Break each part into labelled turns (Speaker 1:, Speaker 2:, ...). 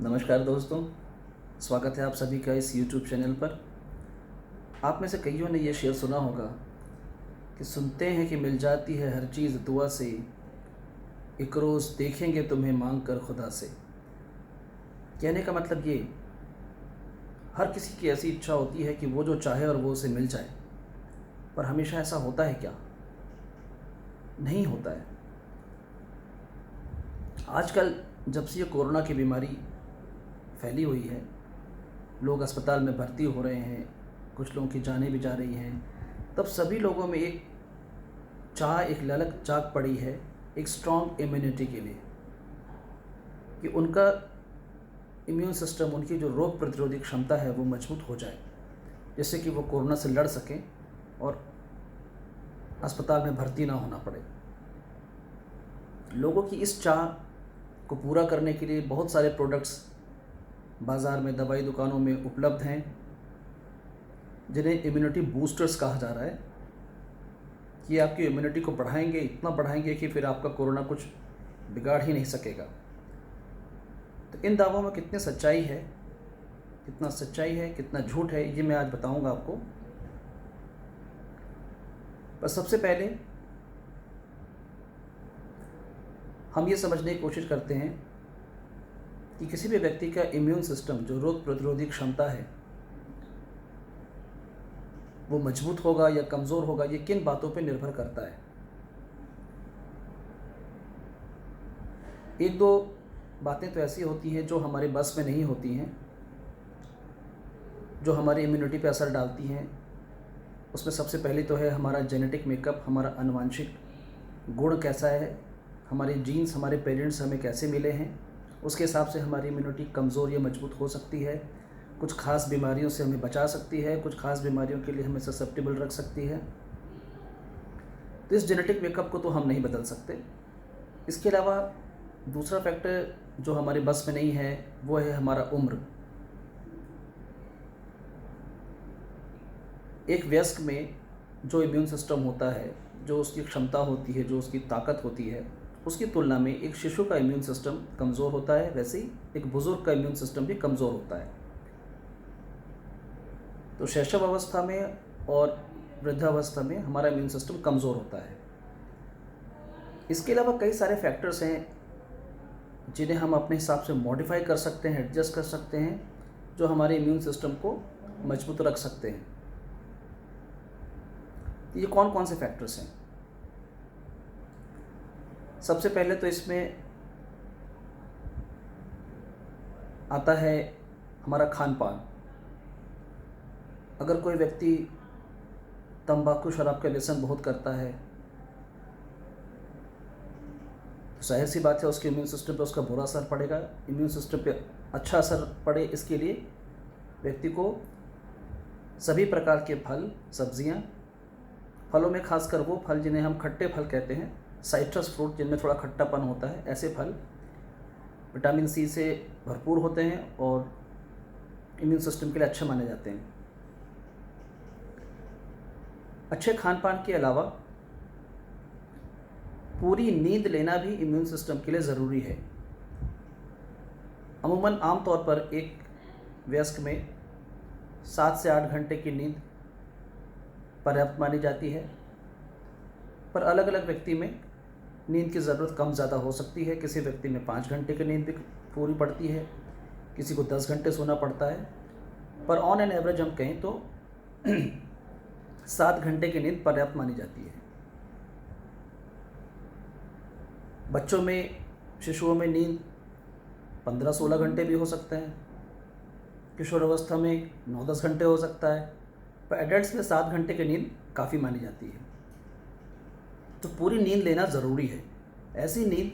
Speaker 1: नमस्कार दोस्तों, स्वागत है आप सभी का इस YouTube चैनल पर। आप में से कईयों ने ये शेर सुना होगा कि सुनते हैं कि मिल जाती है हर चीज़ दुआ से, एक रोज़ देखेंगे तुम्हें मांग कर खुदा से। कहने का मतलब ये, हर किसी की ऐसी इच्छा होती है कि वो जो चाहे और वो उसे मिल जाए, पर हमेशा ऐसा होता है क्या? नहीं होता है। आजकल जब से ये कोरोना की बीमारी फैली हुई है, लोग अस्पताल में भर्ती हो रहे हैं, कुछ लोगों की जानें भी जा रही हैं, तब सभी लोगों में एक ललक जाग पड़ी है एक स्ट्रॉन्ग इम्यूनिटी के लिए, कि उनका इम्यून सिस्टम, उनकी जो रोग प्रतिरोधी क्षमता है वो मजबूत हो जाए, जिससे कि वो कोरोना से लड़ सकें और अस्पताल में भर्ती ना होना पड़े। लोगों की इस चाह को पूरा करने के लिए बहुत सारे प्रोडक्ट्स बाज़ार में, दवाई दुकानों में उपलब्ध हैं, जिन्हें इम्यूनिटी बूस्टर्स कहा जा रहा है, कि आपकी इम्यूनिटी को बढ़ाएंगे, इतना बढ़ाएंगे कि फिर आपका कोरोना कुछ बिगाड़ ही नहीं सकेगा। तो इन दावों में कितनी सच्चाई है, कितना झूठ है, ये मैं आज बताऊंगा आपको। पर सबसे पहले हम ये समझने की कोशिश करते हैं कि किसी भी व्यक्ति का इम्यून सिस्टम, जो रोग प्रतिरोधी क्षमता है, वो मजबूत होगा या कमज़ोर होगा, ये किन बातों पे निर्भर करता है। एक दो बातें तो ऐसी होती हैं जो हमारे बस में नहीं होती हैं, जो हमारी इम्यूनिटी पे असर डालती हैं। उसमें सबसे पहले तो है हमारा जेनेटिक मेकअप, हमारा आनुवंशिक गुण कैसा है, हमारे जीन्स, हमारे पेरेंट्स हमें कैसे मिले हैं, उसके हिसाब से हमारी इम्यूनिटी कमज़ोर या मजबूत हो सकती है। कुछ ख़ास बीमारियों से हमें बचा सकती है, कुछ ख़ास बीमारियों के लिए हमें ससेप्टेबल रख सकती है। तो इस जेनेटिक मेकअप को तो हम नहीं बदल सकते। इसके अलावा दूसरा फैक्टर जो हमारे बस में नहीं है, वो है हमारा उम्र। एक वयस्क में जो इम्यून सिस्टम होता है, जो उसकी क्षमता होती है, जो उसकी ताकत होती है, उसकी तुलना में एक शिशु का इम्यून सिस्टम कमज़ोर होता है। वैसे ही एक बुज़ुर्ग का इम्यून सिस्टम भी कमज़ोर होता है। तो शैशव अवस्था में और वृद्धावस्था में हमारा इम्यून सिस्टम कमज़ोर होता है। इसके अलावा कई सारे फैक्टर्स हैं जिन्हें हम अपने हिसाब से मॉडिफाई कर सकते हैं, एडजस्ट कर सकते हैं, जो हमारे इम्यून सिस्टम को मजबूत रख सकते हैं। ये कौन कौन से फैक्टर्स हैं? सबसे पहले तो इसमें आता है हमारा खान पान। अगर कोई व्यक्ति तंबाकू शराब का व्यसन बहुत करता है, तो जाहिर सी बात है उसके इम्यून सिस्टम पे उसका बुरा असर पड़ेगा। इम्यून सिस्टम पे अच्छा असर पड़े, इसके लिए व्यक्ति को सभी प्रकार के फल, सब्जियां, फलों में खासकर वो फल जिन्हें हम खट्टे फल कहते हैं, साइट्रस फ्रूट, जिनमें थोड़ा खट्टापन होता है, ऐसे फल विटामिन सी से भरपूर होते हैं और इम्यून सिस्टम के लिए अच्छे माने जाते हैं। अच्छे खान पान के अलावा पूरी नींद लेना भी इम्यून सिस्टम के लिए ज़रूरी है। अमूमन आमतौर पर एक वयस्क में 7 से 8 घंटे की नींद पर्याप्त मानी जाती है, पर अलग अलग व्यक्ति में नींद की ज़रूरत कम ज़्यादा हो सकती है। किसी व्यक्ति में 5 घंटे की नींद भी पूरी पड़ती है, किसी को 10 घंटे सोना पड़ता है, पर ऑन एन एवरेज हम कहें तो 7 घंटे की नींद पर्याप्त मानी जाती है। बच्चों में, शिशुओं में नींद 15-16 घंटे भी हो सकते हैं, किशोर अवस्था में 9-10 घंटे हो सकता है, पर एडल्ट्स में 7 घंटे की नींद काफ़ी मानी जाती है। तो पूरी नींद लेना ज़रूरी है। ऐसी नींद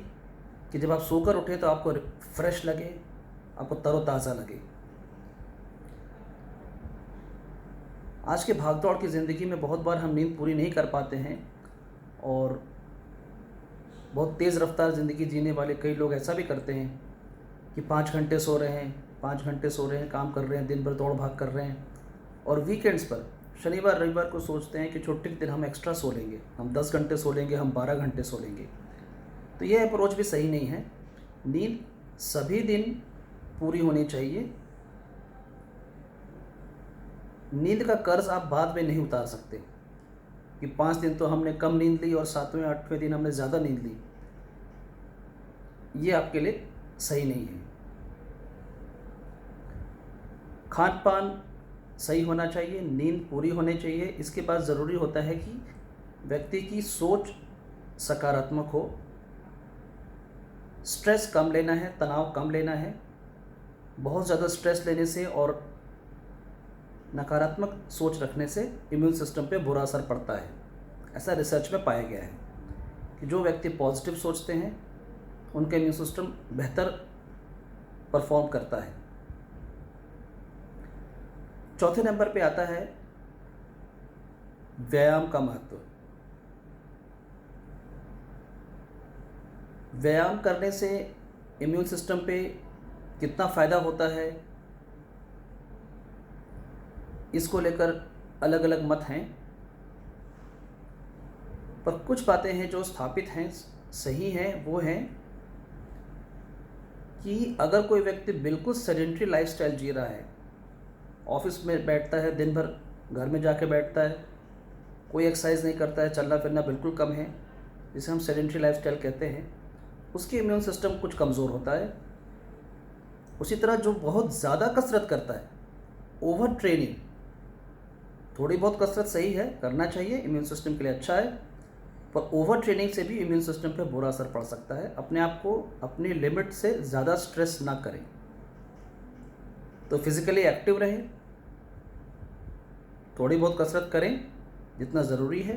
Speaker 1: कि जब आप सोकर उठे तो आपको फ्रेश लगे, आपको तरोताज़ा लगे। आज के भागदौड़ की ज़िंदगी में बहुत बार हम नींद पूरी नहीं कर पाते हैं, और बहुत तेज़ रफ्तार ज़िंदगी जीने वाले कई लोग ऐसा भी करते हैं कि 5 घंटे सो रहे हैं, 5 घंटे सो रहे हैं, काम कर रहे हैं, दिन भर दौड़ भाग कर रहे हैं, और वीकेंड्स पर शनिवार रविवार को सोचते हैं कि छुट्टी के दिन हम एक्स्ट्रा सो लेंगे, हम 10 घंटे सो लेंगे, हम 12 घंटे सो लेंगे। तो यह अप्रोच भी सही नहीं है। नींद सभी दिन पूरी होनी चाहिए। नींद का कर्ज आप बाद में नहीं उतार सकते कि 5 दिन तो हमने कम नींद ली और 7वें 8वें दिन हमने ज़्यादा नींद ली, ये आपके लिए सही नहीं है। खान पान सही होना चाहिए, नींद पूरी होनी चाहिए। इसके बाद ज़रूरी होता है कि व्यक्ति की सोच सकारात्मक हो, स्ट्रेस कम लेना है, तनाव कम लेना है। बहुत ज़्यादा स्ट्रेस लेने से और नकारात्मक सोच रखने से इम्यून सिस्टम पे बुरा असर पड़ता है। ऐसा रिसर्च में पाया गया है कि जो व्यक्ति पॉजिटिव सोचते हैं उनका इम्यून सिस्टम बेहतर परफॉर्म करता है। चौथे नंबर पे आता है व्यायाम का महत्व। व्यायाम करने से इम्यून सिस्टम पे कितना फ़ायदा होता है, इसको लेकर अलग अलग मत हैं, पर कुछ बातें हैं जो स्थापित हैं, सही हैं। वो हैं कि अगर कोई व्यक्ति बिल्कुल सेडेंटरी लाइफस्टाइल जी रहा है, ऑफिस में बैठता है, दिन भर घर में जाके बैठता है, कोई एक्सरसाइज नहीं करता है, चलना फिरना बिल्कुल कम है, जिसे हम सेडेंटरी लाइफस्टाइल कहते हैं, उसकी इम्यून सिस्टम कुछ कमज़ोर होता है। उसी तरह जो बहुत ज़्यादा कसरत करता है, ओवर ट्रेनिंग, थोड़ी बहुत कसरत सही है, करना चाहिए, इम्यून सिस्टम के लिए अच्छा है, पर ओवर ट्रेनिंग से भी इम्यून सिस्टम पे बुरा असर पड़ सकता है। अपने आप को अपनी लिमिट से ज़्यादा स्ट्रेस ना करें। तो फिज़िकली एक्टिव रहें, थोड़ी बहुत कसरत करें जितना ज़रूरी है।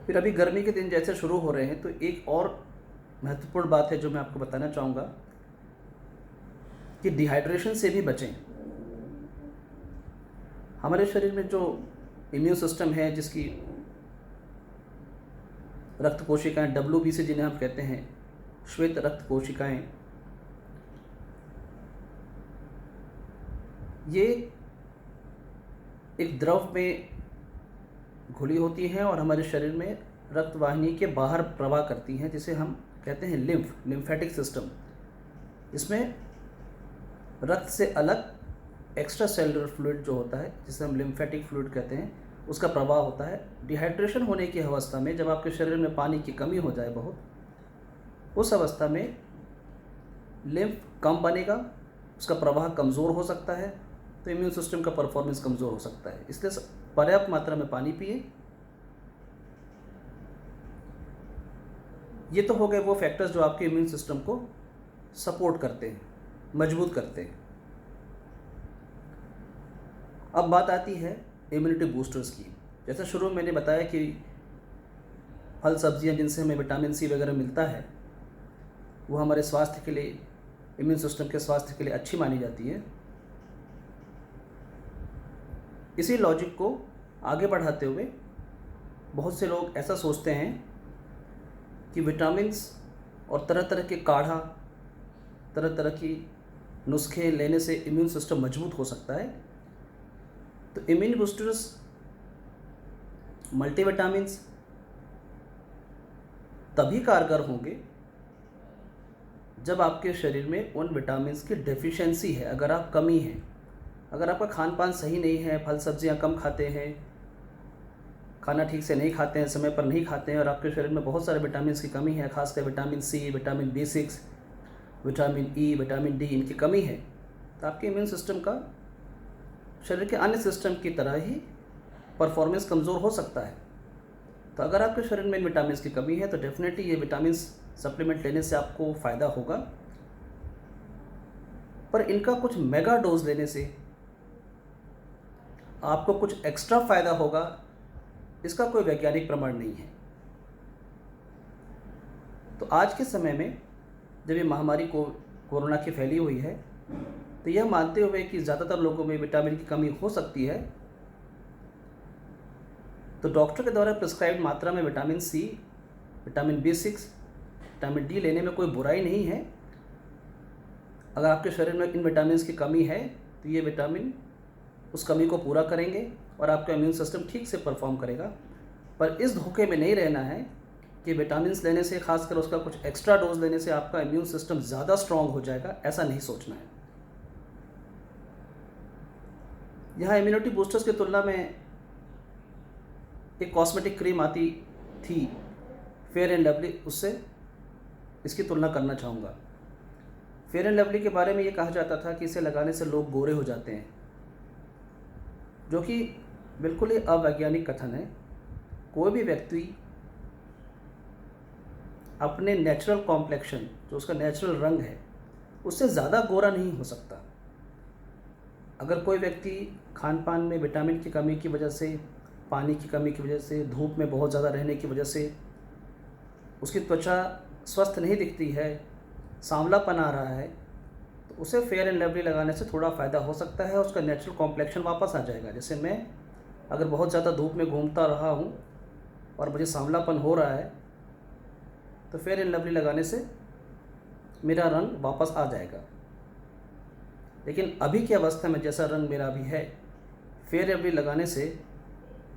Speaker 1: फिर अभी गर्मी के दिन जैसे शुरू हो रहे हैं, तो एक और महत्वपूर्ण बात है जो मैं आपको बताना चाहूँगा कि डिहाइड्रेशन से भी बचें। हमारे शरीर में जो इम्यून सिस्टम है, जिसकी रक्त कोशिकाएं WBC जिन्हें हम कहते हैं, श्वेत रक्त कोशिकाएं, ये एक द्रव में घुली होती हैं और हमारे शरीर में रक्त वाहिनी के बाहर प्रवाह करती हैं, जिसे हम कहते हैं लिम्फेटिक सिस्टम। इसमें रक्त से अलग एक्स्ट्रा सेलुलर फ्लूइड जो होता है, जिसे हम लिम्फेटिक फ्लूइड कहते हैं, उसका प्रवाह होता है। डिहाइड्रेशन होने की अवस्था में, जब आपके शरीर में पानी की कमी हो जाए बहुत, उस अवस्था में लिम्फ कम बनेगा, उसका प्रवाह कमज़ोर हो सकता है, तो इम्यून सिस्टम का परफॉर्मेंस कमज़ोर हो सकता है। इसलिए पर्याप्त मात्रा में पानी पिए। ये तो हो गए वो फैक्टर्स जो आपके इम्यून सिस्टम को सपोर्ट करते हैं, मजबूत करते हैं। अब बात आती है इम्यूनिटी बूस्टर्स की। जैसे शुरू में मैंने बताया कि फल सब्जियां जिनसे हमें विटामिन C वगैरह मिलता है, वो हमारे स्वास्थ्य के लिए, इम्यून सिस्टम के स्वास्थ्य के लिए अच्छी मानी जाती है। इसी लॉजिक को आगे बढ़ाते हुए बहुत से लोग ऐसा सोचते हैं कि विटामिन्स और तरह तरह के काढ़ा, तरह तरह की नुस्खे लेने से इम्यून सिस्टम मजबूत हो सकता है। तो इम्यून बूस्टर्स, मल्टीविटामिन्स तभी कारगर होंगे जब आपके शरीर में उन विटामिन्स की डेफिशिएंसी है, अगर आप कमी है, अगर आपका खान पान सही नहीं है, फल सब्जियां कम खाते हैं, खाना ठीक से नहीं खाते हैं, समय पर नहीं खाते हैं, और आपके शरीर में बहुत सारे विटामिन्स की कमी है, खासकर vitamin C, vitamin B6, vitamin E, vitamin D, इनकी कमी है, तो आपके इम्यून सिस्टम का शरीर के अन्य सिस्टम की तरह ही परफॉर्मेंस कमज़ोर हो सकता है। तो अगर आपके शरीर में इन विटामिन्स की कमी है, तो डेफिनेटली ये विटामिन्स सप्लीमेंट लेने से आपको फ़ायदा होगा। पर इनका कुछ मेगा डोज लेने से आपको कुछ एक्स्ट्रा फ़ायदा होगा, इसका कोई वैज्ञानिक प्रमाण नहीं है। तो आज के समय में जब ये महामारी कोरोना की फैली हुई है, तो यह मानते हुए कि ज़्यादातर लोगों में विटामिन की कमी हो सकती है, तो डॉक्टर के द्वारा प्रिस्क्राइब्ड मात्रा में vitamin C, vitamin B6, vitamin D लेने में कोई बुराई नहीं है। अगर आपके शरीर में इन विटामिन की कमी है, तो ये विटामिन उस कमी को पूरा करेंगे और आपका इम्यून सिस्टम ठीक से परफॉर्म करेगा। पर इस धोखे में नहीं रहना है कि विटामिन्स लेने से, खासकर उसका कुछ एक्स्ट्रा डोज लेने से आपका इम्यून सिस्टम ज़्यादा स्ट्रांग हो जाएगा, ऐसा नहीं सोचना है। यहाँ इम्यूनिटी बूस्टर्स की तुलना में एक कॉस्मेटिक क्रीम आती थी फेयर एंड लवली, उससे इसकी तुलना करना चाहूँगा। फेयर एंड लवली के बारे में ये कहा जाता था कि इसे लगाने से लोग गोरे हो जाते हैं, जो कि बिल्कुल ही अवैज्ञानिक कथन है। कोई भी व्यक्ति अपने नेचुरल कॉम्प्लेक्शन, जो उसका नेचुरल रंग है, उससे ज़्यादा गोरा नहीं हो सकता। अगर कोई व्यक्ति खान पान में विटामिन की कमी की वजह से, पानी की कमी की वजह से, धूप में बहुत ज़्यादा रहने की वजह से उसकी त्वचा स्वस्थ नहीं दिखती है, सांवलापन आ रहा है, तो उसे फेयर एंड लवली लगाने से थोड़ा फ़ायदा हो सकता है, उसका नेचुरल कॉम्प्लेक्शन वापस आ जाएगा। जैसे मैं अगर बहुत ज़्यादा धूप में घूमता रहा हूँ और मुझे सांवलापन हो रहा है, तो फेयर एंड लवली लगाने से मेरा रंग वापस आ जाएगा। लेकिन अभी की अवस्था में जैसा रंग मेरा अभी है, फेयर लवली लगाने से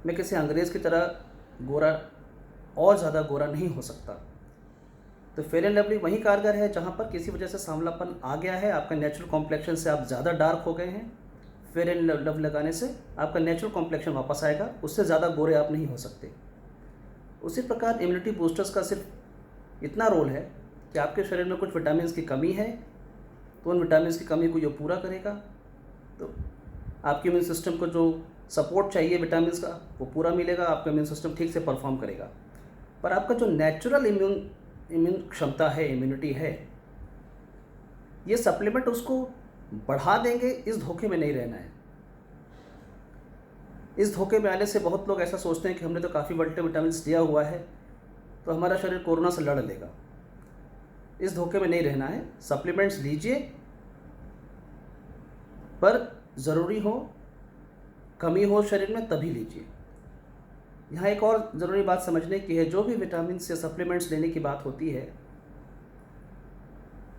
Speaker 1: मैं किसी अंग्रेज़ की तरह गोरा और ज़्यादा गोरा नहीं हो सकता। तो फेयर एंड लवली वहीं कारगर है जहाँ पर किसी वजह से सांवलापन आ गया है, आपका नेचुरल कॉम्प्लेक्शन से आप ज़्यादा डार्क हो गए हैं। फेयर एंड लवली लगाने से आपका नेचुरल कॉम्प्लेक्शन वापस आएगा, उससे ज़्यादा गोरे आप नहीं हो सकते। उसी प्रकार इम्यूनिटी बूस्टर्स का सिर्फ इतना रोल है कि आपके शरीर में कुछ विटामिन्स की कमी है, तो उन विटामिन्स की कमी को ये पूरा करेगा, तो आपके इम्यून सिस्टम को जो सपोर्ट चाहिए विटामिन्स का वो पूरा मिलेगा, आपका इम्यून सिस्टम ठीक से परफॉर्म करेगा। पर आपका जो नेचुरल इम्यून क्षमता है, इम्यूनिटी है, ये सप्लीमेंट उसको बढ़ा देंगे, इस धोखे में नहीं रहना है। इस धोखे में आने से बहुत लोग ऐसा सोचते हैं कि हमने तो काफ़ी मल्टीविटामिन्स लिया हुआ है तो हमारा शरीर कोरोना से लड़ लेगा। इस धोखे में नहीं रहना है। सप्लीमेंट्स लीजिए, पर ज़रूरी हो, कमी हो शरीर में तभी लीजिए। यहाँ एक और ज़रूरी बात समझने की है, जो भी विटामिन या सप्लीमेंट्स लेने की बात होती है,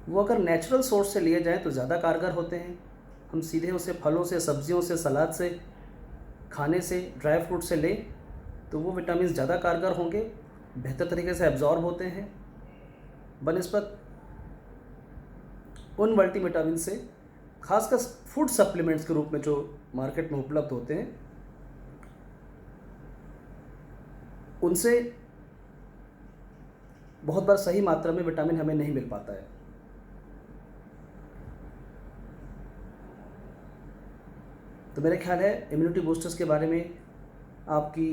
Speaker 1: वो अगर नेचुरल सोर्स से लिए जाएँ तो ज़्यादा कारगर होते हैं। हम सीधे उसे फलों से, सब्जियों से, सलाद से, खाने से, ड्राई फ्रूट से लें तो वो विटामिन ज़्यादा कारगर होंगे, बेहतर तरीके से एब्जॉर्ब होते हैं बनिस्बत उन मल्टीविटामिन से, खासकर फूड सप्लीमेंट्स के रूप में जो मार्केट में उपलब्ध होते हैं, उनसे बहुत बार सही मात्रा में विटामिन हमें नहीं मिल पाता है। तो मेरा ख्याल है इम्यूनिटी बूस्टर्स के बारे में आपकी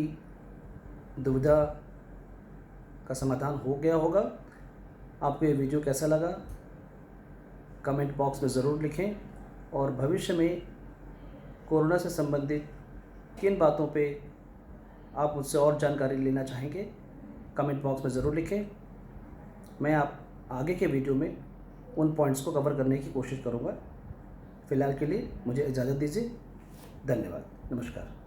Speaker 1: दुविधा का समाधान हो गया होगा। आपको ये वीडियो कैसा लगा कमेंट बॉक्स में ज़रूर लिखें, और भविष्य में कोरोना से संबंधित किन बातों पे आप मुझसे और जानकारी लेना चाहेंगे कमेंट बॉक्स में ज़रूर लिखें। मैं आप आगे के वीडियो में उन पॉइंट्स को कवर करने की कोशिश करूँगा। फ़िलहाल के लिए मुझे इजाज़त दीजिए। धन्यवाद। नमस्कार।